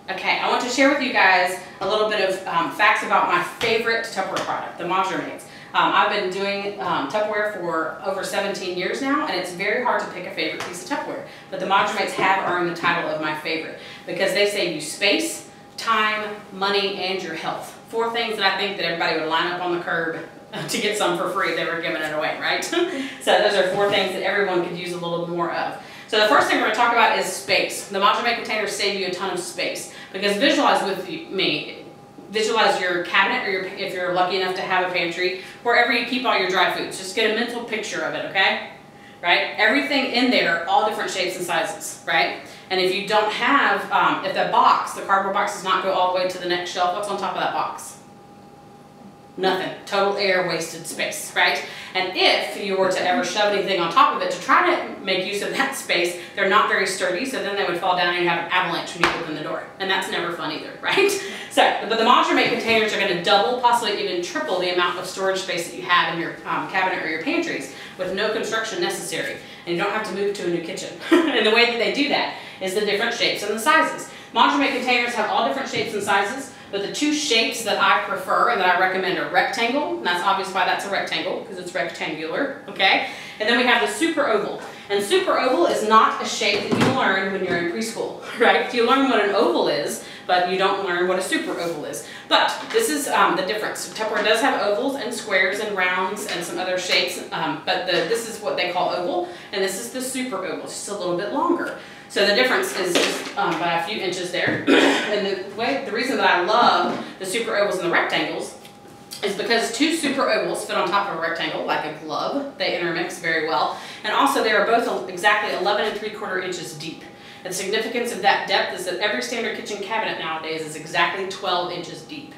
Okay, I want to share with you guys a little bit of facts about my favorite Tupperware product, the Modular Mates. I've been doing Tupperware for over 17 years now, and it's very hard to pick a favorite piece of Tupperware. But the Modular Mates have earned the title of my favorite because they save you space, time, money, and your health. 4 things that I think that everybody would line up on the curb to get some for free if they were giving it away, right? So those are 4 things that everyone could use a little more of. So the first thing we're going to talk about is space. The Modular Mate containers save you a ton of space because visualize with me, visualize your cabinet, or if you're lucky enough to have a pantry, wherever you keep all your dry foods. Just get a mental picture of it, okay? Right? Everything in there, all different shapes and sizes, right? And if you don't have, if the box, the cardboard box does not go all the way to the next shelf, what's on top of that box? Nothing. Total air, wasted space, right? And if you were to ever shove anything on top of it to try to make use of that space, they're not very sturdy, so then they would fall down and you have an avalanche when you open the door. And that's never fun either, right? So, but the Modular Mate containers are going to double, possibly even triple the amount of storage space that you have in your cabinet or your pantries with no construction necessary. And you don't have to move to a new kitchen. And the way that they do that is the different shapes and the sizes. Modular Mate containers have all different shapes and sizes. But the 2 shapes that I prefer and that I recommend are rectangle, and that's obvious why that's a rectangle, because it's rectangular, okay? And then we have the super oval. And super oval is not a shape that you learn when you're in preschool, right? You learn what an oval is, but you don't learn what a super oval is. But this is the difference. Tupperware does have ovals and squares and rounds and some other shapes, but this is what they call oval, and this is the super oval. It's just a little bit longer. So the difference is just by a few inches there. And the reason that I love the super ovals and the rectangles is because 2 super ovals fit on top of a rectangle like a glove. They intermix very well. And also they are both exactly 11 3/4 inches deep. And the significance of that depth is that every standard kitchen cabinet nowadays is exactly 12 inches deep.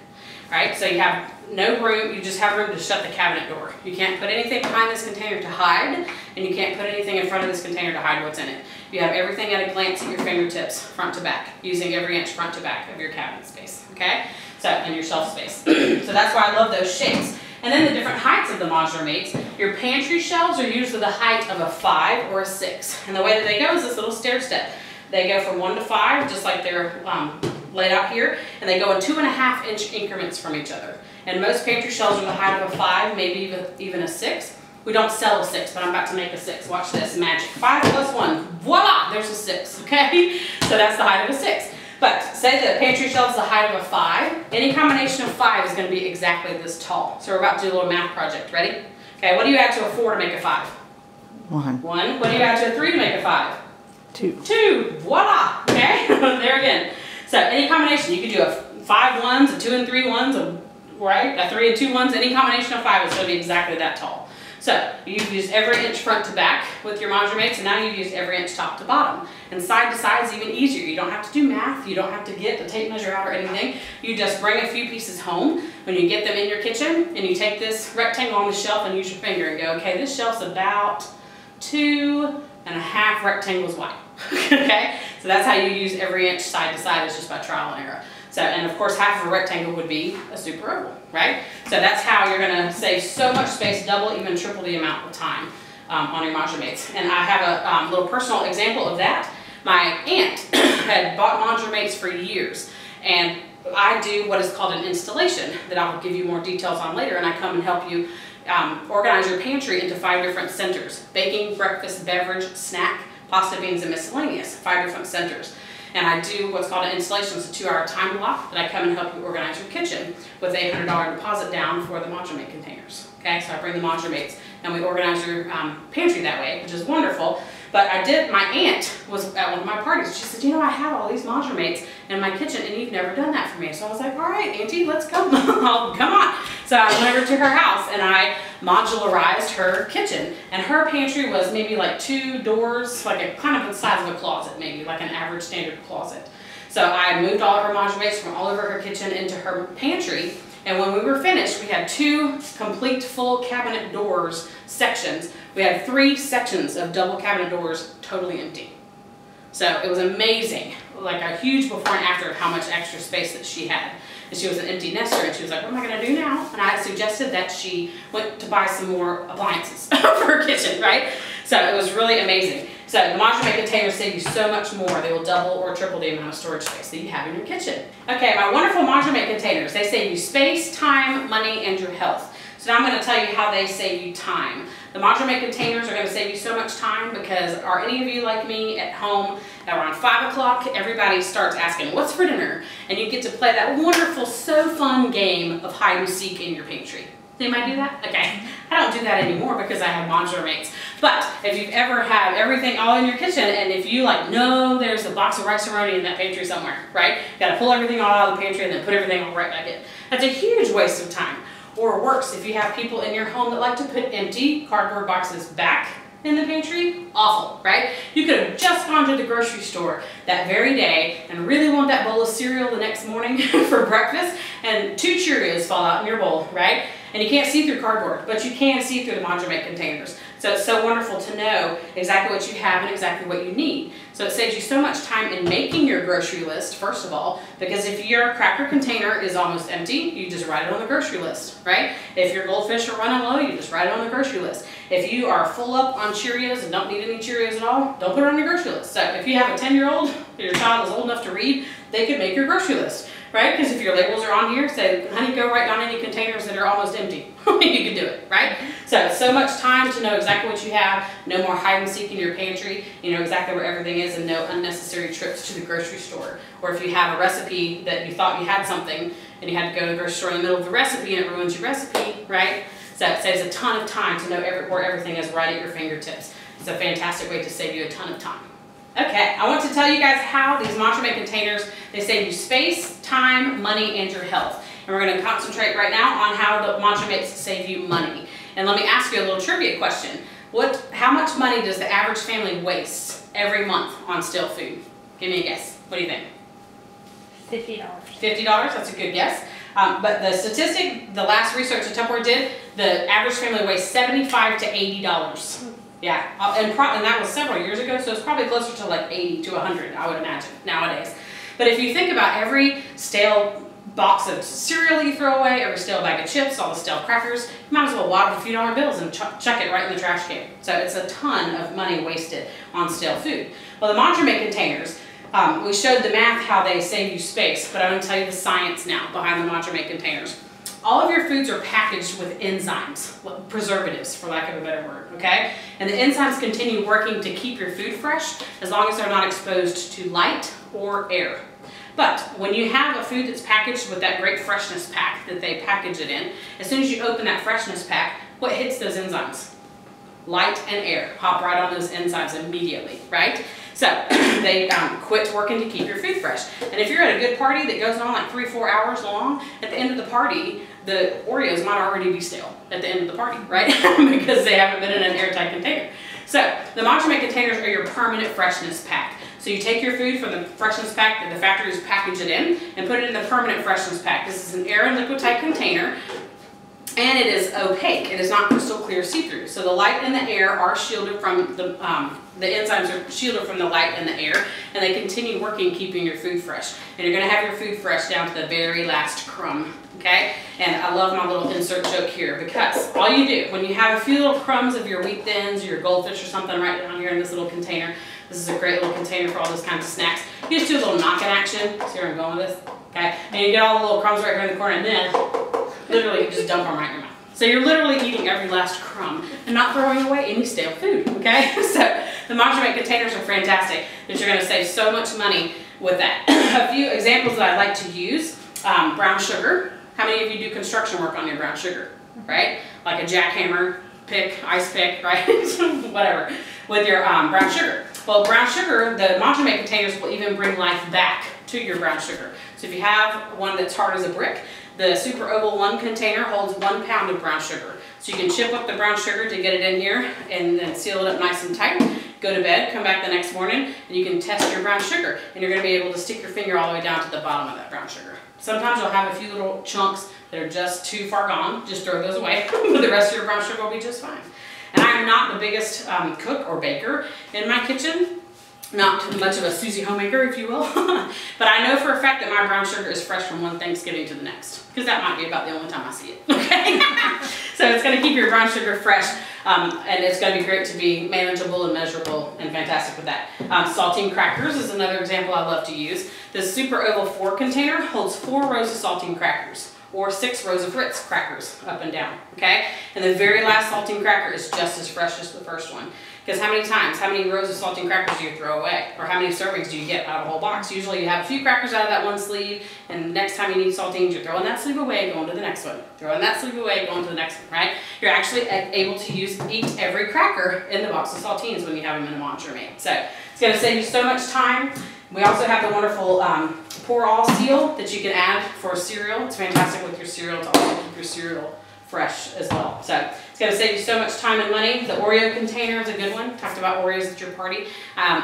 Right? So you have no room, you just have room to shut the cabinet door. You can't put anything behind this container to hide, and you can't put anything in front of this container to hide what's in it. You have everything at a glance at your fingertips, front to back, using every inch front to back of your cabinet space, okay? So, and your shelf space. So that's why I love those shapes. And then the different heights of the Modular Mates. Your pantry shelves are usually the height of a 5 or a 6. And the way that they go is this little stair step. They go from 1 to 5, just like they're laid out here, and they go in 2.5 inch increments from each other. And most pantry shelves are the height of a 5, maybe even a 6. We don't sell a 6, but I'm about to make a 6. Watch this, magic. 5 plus 1, voila, there's a 6, okay? So that's the height of a 6. But say the pantry shelf is the height of a 5, any combination of 5 is going to be exactly this tall. So we're about to do a little math project, ready? Okay, what do you add to a 4 to make a 5? 1. 1. What do you add to a 3 to make a 5? 2. 2, voila, okay? There again. So any combination, you could do a 5 ones, a 2 and 3 ones, right? A 3 and 2 ones, any combination of 5 is going to be exactly that tall. So you've used every inch front to back with your Modular Mates, and now you've used every inch top to bottom. And side to side is even easier. You don't have to do math. You don't have to get the tape measure out or anything. You just bring a few pieces home when you get them in your kitchen, and you take this rectangle on the shelf and use your finger and go, okay, this shelf's about 2.5 rectangles wide. Okay, so that's how you use every inch side to side, is just by trial and error. So, and of course, half of a rectangle would be a super oval, right? So that's how you're going to save so much space, double, even triple the amount of time on your Modular Mates. And I have a little personal example of that. My aunt had bought Modular Mates for years, and I do what is called an installation that I'll give you more details on later, and I come and help you organize your pantry into 5 different centers: baking, breakfast, beverage, snack, pasta, beans, and miscellaneous, 5 different centers. And I do what's called an installation. It's a 2-hour time block that I come and help you organize your kitchen with a $100 deposit down for the Modular Mate containers. Okay, so I bring the Modular Mates and we organize your pantry that way, which is wonderful. But my aunt was at one of my parties. She said, you know, I have all these Modular Mates in my kitchen and you've never done that for me. So I was like, all right, Auntie, let's go. Come on. So I went over to her house and I modularized her kitchen. And her pantry was maybe like 2 doors, like a kind of the size of a closet, maybe like an average standard closet. So I moved all of her Modular Mates from all over her kitchen into her pantry. And when we were finished, we had 2 complete full cabinet doors sections. We had 3 sections of double cabinet doors totally empty. So it was amazing, like a huge before and after of how much extra space that she had. And she was an empty nester, and she was like, what am I going to do now? And I suggested that she went to buy some more appliances for her kitchen, right? So it was really amazing. So the Modular Mate containers save you so much more. They will double or triple the amount of storage space that you have in your kitchen. Okay, my wonderful Modular Mate containers, they save you space, time, money, and your health. So now I'm going to tell you how they save you time. The Modular Mate containers are going to save you so much time because are any of you like me at home around 5 o'clock, everybody starts asking, what's for dinner? And you get to play that wonderful, so fun game of hide and seek in your pantry. Anybody do that? Okay. I don't do that anymore because I have Modular Mates. But if you've ever had everything all in your kitchen and if you like know there's a box of rice-a-roni in that pantry somewhere, right? You got to pull everything all out of the pantry and then put everything all right back in. That's a huge waste of time. Or worse, if you have people in your home that like to put empty cardboard boxes back in the pantry, awful, right? You could have just gone to the grocery store that very day and really want that bowl of cereal the next morning for breakfast and 2 Cheerios fall out in your bowl, right? And you can't see through cardboard, but you can see through the Modular Mate containers. So it's so wonderful to know exactly what you have and exactly what you need. So it saves you so much time in making your grocery list, first of all, because if your cracker container is almost empty, you just write it on the grocery list, right? If your goldfish are running low, you just write it on the grocery list. If you are full up on Cheerios and don't need any Cheerios at all, don't put it on your grocery list. So if you have a 10-year-old, your child is old enough to read, they could make your grocery list. Right? Because if your labels are on here, say, honey, go write down any containers that are almost empty. You can do it, right? So much time to know exactly what you have, no more hide and seek in your pantry, you know exactly where everything is and no unnecessary trips to the grocery store. Or if you have a recipe that you thought you had something and you had to go to the grocery store in the middle of the recipe and it ruins your recipe, right? So it saves a ton of time to know where everything is right at your fingertips. It's a fantastic way to save you a ton of time. Okay, I want to tell you guys how these Modular Mate containers, they save you space, time, money, and your health. And we're going to concentrate right now on how the Modular Mates save you money. And let me ask you a little trivia question. How much money does the average family waste every month on stale food? Give me a guess. What do you think? $50. $50? That's a good guess. But the statistic, the last research that Tupperware did, the average family wastes $75 to $80. Yeah, and that was several years ago, so it's probably closer to like 80 to 100, I would imagine, nowadays. But if you think about every stale box of cereal that you throw away, every stale bag of chips, all the stale crackers, you might as well wad up a few dollar bills and chuck it right in the trash can. So it's a ton of money wasted on stale food. Well, the Modular Mate containers, we showed the math how they save you space, but I'm going to tell you the science now behind the Modular Mate containers. All of your foods are packaged with enzymes, preservatives for lack of a better word, okay? And the enzymes continue working to keep your food fresh as long as they're not exposed to light or air. But when you have a food that's packaged with that great Freshness pack that they package it in, as soon as you open that Freshness pack, what hits those enzymes? Light and air hop right on those enzymes immediately, right? So they quit working to keep your food fresh. And if you're at a good party that goes on like 3-4 hours long, at the end of the party, the Oreos might already be stale at the end of the party, right? Because they haven't been in an airtight container. So the Modular Mate containers are your permanent Freshness pack. So you take your food from the Freshness pack that the factories package it in and put it in the permanent Freshness pack. This is an air and liquid tight container. And it is opaque. It is not crystal clear see-through. So the light and the air are shielded from the enzymes are shielded from the light and the air, and they continue working keeping your food fresh. And you're going to have your food fresh down to the very last crumb, okay? And I love my little insert joke here because all you do, when you have a few little crumbs of your wheat thins or your goldfish or something right down here in this little container, this is a great little container for all those kinds of snacks. You just do a little knocking action. See where I'm going with this? Okay? And you get all the little crumbs right here in the corner, and then literally you just dump them right in your mouth. So you're literally eating every last crumb and not throwing away any stale food, okay? So the Modular Mate containers are fantastic that you're going to save so much money with that. A few examples that I like to use, brown sugar. How many of you do construction work on your brown sugar, right? Like a jackhammer pick, ice pick, right? Whatever, with your brown sugar. Well, brown sugar, the Modular Mate containers will even bring life back to your brown sugar. So if you have one that's hard as a brick, the Super Oval 1 container holds 1 pound of brown sugar. So you can chip up the brown sugar to get it in here and then seal it up nice and tight. Go to bed, come back the next morning, and you can test your brown sugar. And you're going to be able to stick your finger all the way down to the bottom of that brown sugar. Sometimes you'll have a few little chunks that are just too far gone. Just throw those away. But the rest of your brown sugar will be just fine. And I am not the biggest cook or baker in my kitchen. not much of a Susie homemaker, if you will, but I know for a fact that my brown sugar is fresh from one Thanksgiving to the next, because that might be about the only time I see it, okay? So it's going to keep your brown sugar fresh, and it's going to be great to be manageable and measurable and fantastic with that. Saltine crackers is another example I love to use. This Super Oval 4 container holds 4 rows of saltine crackers, or 6 rows of Ritz crackers up and down, okay? And the very last saltine cracker is just as fresh as the first one. Because how many rows of saltine crackers do you throw away? Or how many servings do you get out of a whole box? Usually you have a few crackers out of that one sleeve, and next time you need saltines, you're throwing that sleeve away, going to the next one. Throwing that sleeve away, going to the next one, right? You're actually able to eat every cracker in the box of saltines when you have them in a Modular Mate. So it's going to save you so much time. We also have the wonderful pour-all seal that you can add for cereal. It's fantastic with your cereal to also keep your cereal fresh as well. So it's going to save you so much time and money. The Oreo container is a good one. Talked about Oreos at your party.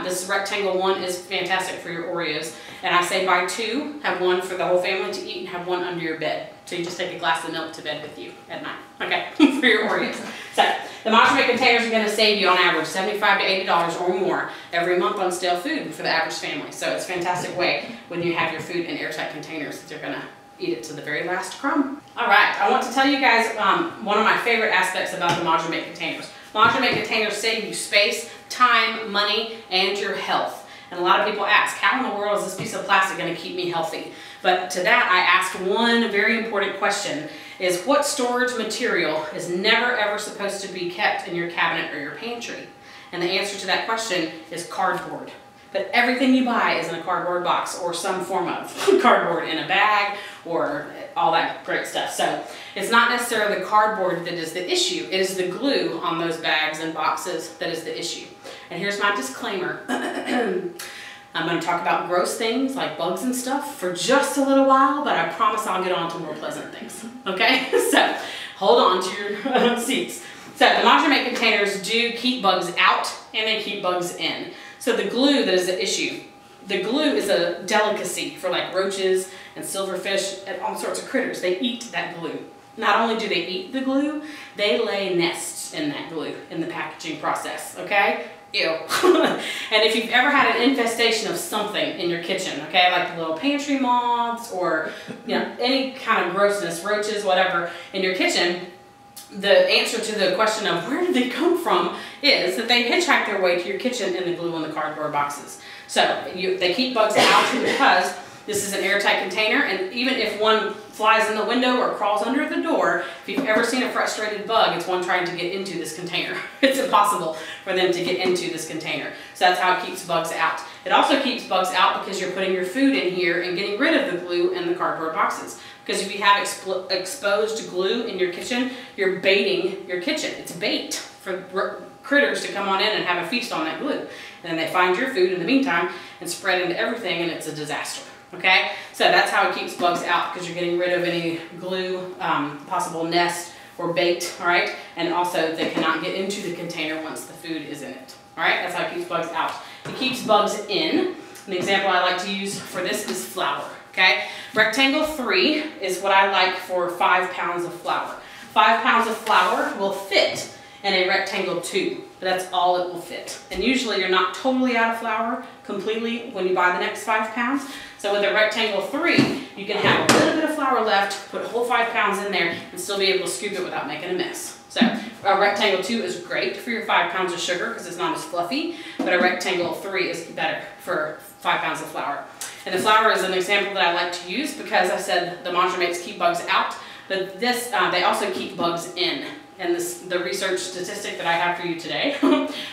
This rectangle one is fantastic for your Oreos. And I say buy 2, have 1 for the whole family to eat, and have 1 under your bed. So you just take a glass of milk to bed with you at night, okay, for your Oreos. So the Modular Mate containers are going to save you on average $75 to $80 or more every month on stale food for the average family. So it's a fantastic way when you have your food in airtight containers that they're going to eat it to the very last crumb. All right, I want to tell you guys one of my favorite aspects about the Modular Mate containers. Modular Mate containers save you space, time, money, and your health. And a lot of people ask, how in the world is this piece of plastic going to keep me healthy? But to that, I ask one very important question, is what storage material is never ever supposed to be kept in your cabinet or your pantry? And the answer to that question is cardboard. But everything you buy is in a cardboard box or some form of cardboard in a bag or all that great stuff. So it's not necessarily the cardboard that is the issue. It is the glue on those bags and boxes that is the issue. And here's my disclaimer. I'm going to talk about gross things like bugs and stuff for just a little while, but I promise I'll get on to more pleasant things. Okay? So hold on to your seats. So the Modular Mate containers do keep bugs out and they keep bugs in. So the glue that is the issue. The glue is a delicacy for like roaches and silverfish and all sorts of critters. They eat that glue. Not only do they eat the glue, they lay nests in that glue in the packaging process, okay? Ew. And if you've ever had an infestation of something in your kitchen, okay, like the little pantry moths or any kind of grossness, roaches, whatever, in your kitchen, the answer to the question of where did they come from is that they hitchhike their way to your kitchen in the glue on the cardboard boxes. So they keep bugs out because this is an airtight container, and even if one flies in the window or crawls under the door, if you've ever seen a frustrated bug, it's one trying to get into this container. It's impossible for them to get into this container. So that's how it keeps bugs out. It also keeps bugs out because you're putting your food in here and getting rid of the glue in the cardboard boxes. Because if you have exposed glue in your kitchen, you're baiting your kitchen. It's bait for critters to come on in and have a feast on that glue. And then they find your food in the meantime and spread into everything, and it's a disaster. Okay? So that's how it keeps bugs out, because you're getting rid of any glue, possible nest or bait, all right? And also they cannot get into the container once the food is in it. All right? That's how it keeps bugs out. It keeps bugs in. An example I like to use for this is flour. Okay? Rectangle 3 is what I like for 5 pounds of flour. 5 pounds of flour will fit in a rectangle 2, but that's all it will fit. And usually you're not totally out of flour completely when you buy the next 5 pounds. So with a rectangle 3, you can have a little bit of flour left, put a whole 5 pounds in there, and still be able to scoop it without making a mess. So a rectangle 2 is great for your 5 pounds of sugar because it's not as fluffy, but a rectangle 3 is better for 5 pounds of flour. And the flour is an example that I like to use because I said the Modular Mates keep bugs out, but this they also keep bugs in. And the research statistic that I have for you today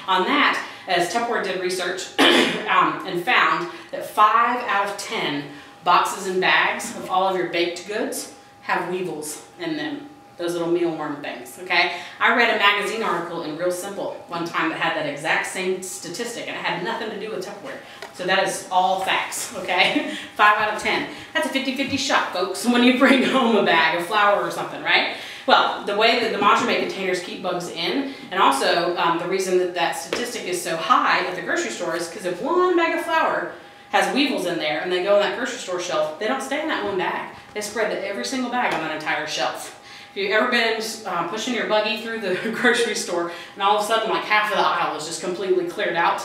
on that, as Tupperware did research and found that 5 out of 10 boxes and bags of all of your baked goods have weevils in them. Those little mealworm things, okay? I read a magazine article in Real Simple one time that had that exact same statistic, and it had nothing to do with Tupperware. So that is all facts, okay? 5 out of 10. That's a 50-50 shot, folks, when you bring home a bag of flour or something, right? Well, the way that the Modular Mate containers keep bugs in, and also the reason that that statistic is so high at the grocery store is because if one bag of flour has weevils in there and they go on that grocery store shelf, they don't stay in that one bag. They spread to every single bag on that entire shelf. If you've ever been pushing your buggy through the grocery store and all of a sudden like half of the aisle is just completely cleared out,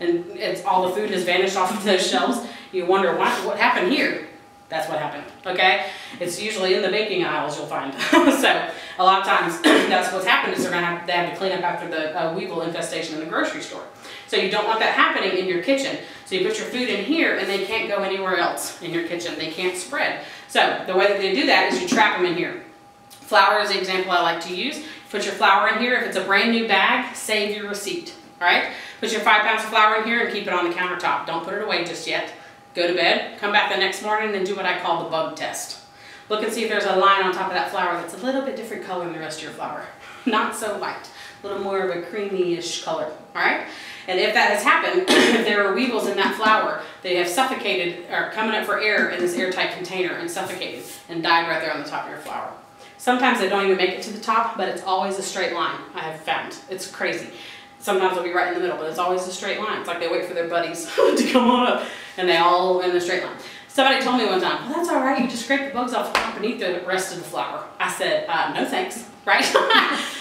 and it's all the food has vanished off of those shelves, you wonder what happened here. That's what happened, okay? It's usually in the baking aisles you'll find. So a lot of times that's what's happened is they have to clean up after the weevil infestation in the grocery store. So you don't want that happening in your kitchen. So you put your food in here and they can't go anywhere else in your kitchen. They can't spread. So the way that they do that is you trap them in here. Flour is the example I like to use. Put your flour in here. If it's a brand new bag, save your receipt, all right? Put your 5 pounds of flour in here and keep it on the countertop. Don't put it away just yet. Go to bed, come back the next morning and do what I call the bug test. Look and see if there's a line on top of that flour that's a little bit different color than the rest of your flour. Not so white, a little more of a creamy-ish color, all right? And if that has happened, if there are weevils in that flour, they have suffocated or coming up for air in this airtight container and suffocated and died right there on the top of your flour. Sometimes they don't even make it to the top, but it's always a straight line, I have found. It's crazy. Sometimes they'll be right in the middle, but it's always a straight line. It's like they wait for their buddies to come on up, and they all in a straight line. Somebody told me one time, well, that's all right, you just scrape the bugs off underneath the rest of the flour. I said, no thanks, right?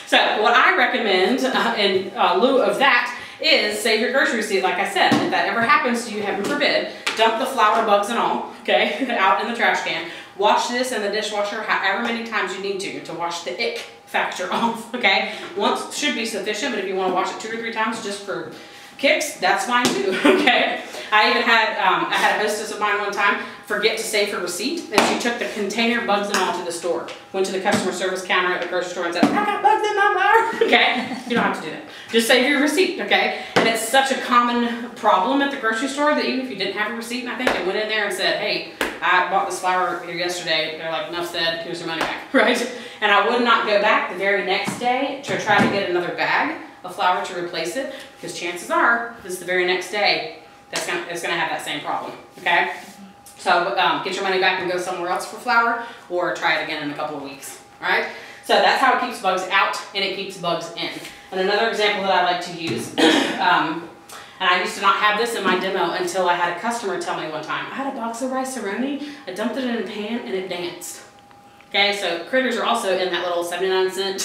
So what I recommend in lieu of that is save your grocery receipt, like I said. If that ever happens to you, heaven forbid, dump the flour, bugs and all, okay, out in the trash can. Wash this in the dishwasher however many times you need to wash the ick factor off, okay? Once should be sufficient, but if you want to wash it 2 or 3 times just for kicks, that's fine too, okay? I even had, I had a hostess of mine one time forget to save her receipt, and she took the container, bugs and all, to the store. Went to the customer service counter at the grocery store and said, I got bugs in my flour, okay? You don't have to do that. Just save your receipt, okay? And it's such a common problem at the grocery store that even if you didn't have a receipt, and I think they went in there and said, hey, I bought this flour here yesterday. They're like, enough said, here's your money back, right? And I would not go back the very next day to try to get another bag of flour to replace it, because chances are, this is the very next day, it's gonna have that same problem, okay? So get your money back and go somewhere else for flour, or try it again in a couple of weeks, all right? So that's how it keeps bugs out and it keeps bugs in. And another example that I like to use, and I used to not have this in my demo until I had a customer tell me one time, I had a box of rice-a-roni, I dumped it in a pan and it danced. Okay, so critters are also in that little 79-cent,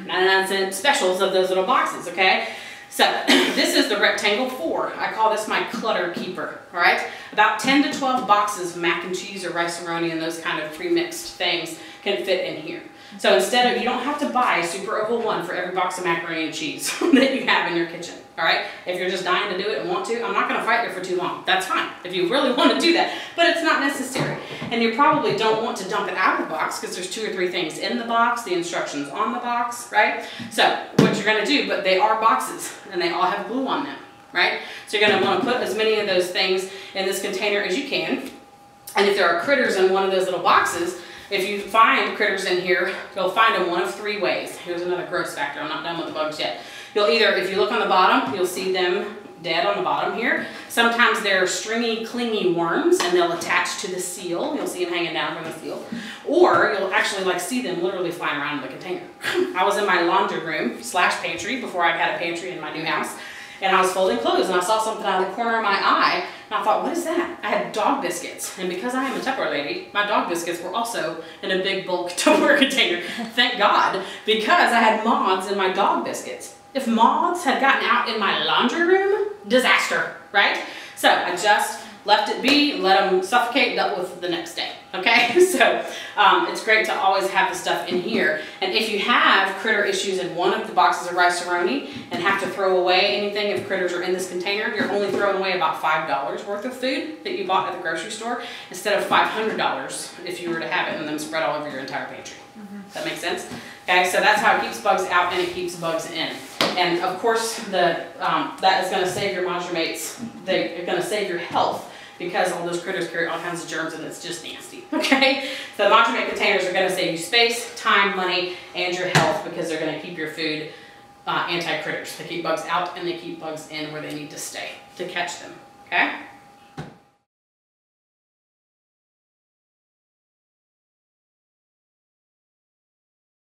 99-cent specials of those little boxes, okay? So this is the rectangle 4. I call this my clutter keeper, all right? About 10 to 12 boxes of mac and cheese or rice-a-roni and those kind of pre-mixed things can fit in here. So instead of, you don't have to buy a super oval one for every box of macaroni and cheese that you have in your kitchen, all right? If you're just dying to do it and want to, I'm not gonna fight you for too long. That's fine, if you really want to do that, but it's not necessary. And you probably don't want to dump it out of the box because there's 2 or 3 things in the box, the instructions on the box, right? So what you're gonna do, but they are boxes and they all have glue on them, right? So you're gonna wanna put as many of those things in this container as you can. And if there are critters in one of those little boxes, if you find critters in here, you'll find them one of 3 ways. Here's another gross factor. I'm not done with the bugs yet. You'll either, if you look on the bottom, you'll see them dead on the bottom here. Sometimes they're stringy, clingy worms, and they'll attach to the seal. You'll see them hanging down from the seal. Or you'll actually see them literally flying around in the container. I was in my laundry room / pantry before I had a pantry in my new house. And I was folding clothes and I saw something out of the corner of my eye and I thought, what is that? I had dog biscuits. And because I am a Tupperware lady, my dog biscuits were also in a big bulk Tupperware container. Thank God, because I had moths in my dog biscuits. If moths had gotten out in my laundry room, disaster, right? So I just left it be, let them suffocate, dealt with the next day, okay? So it's great to always have the stuff in here. And if you have critter issues in one of the boxes of rice-a-roni and have to throw away anything if critters are in this container, you're only throwing away about $5 worth of food that you bought at the grocery store instead of $500 if you were to have it and them spread all over your entire pantry. Does that make sense? Okay, so that's how it keeps bugs out and it keeps bugs in. And of course, that is going to save your Modular Mates. They're going to save your health because all those critters carry all kinds of germs and it's just nasty. Okay, so the Modular Mate containers are going to save you space, time, money, and your health because they're going to keep your food anti-critters. They keep bugs out and they keep bugs in where they need to stay to catch them. Okay.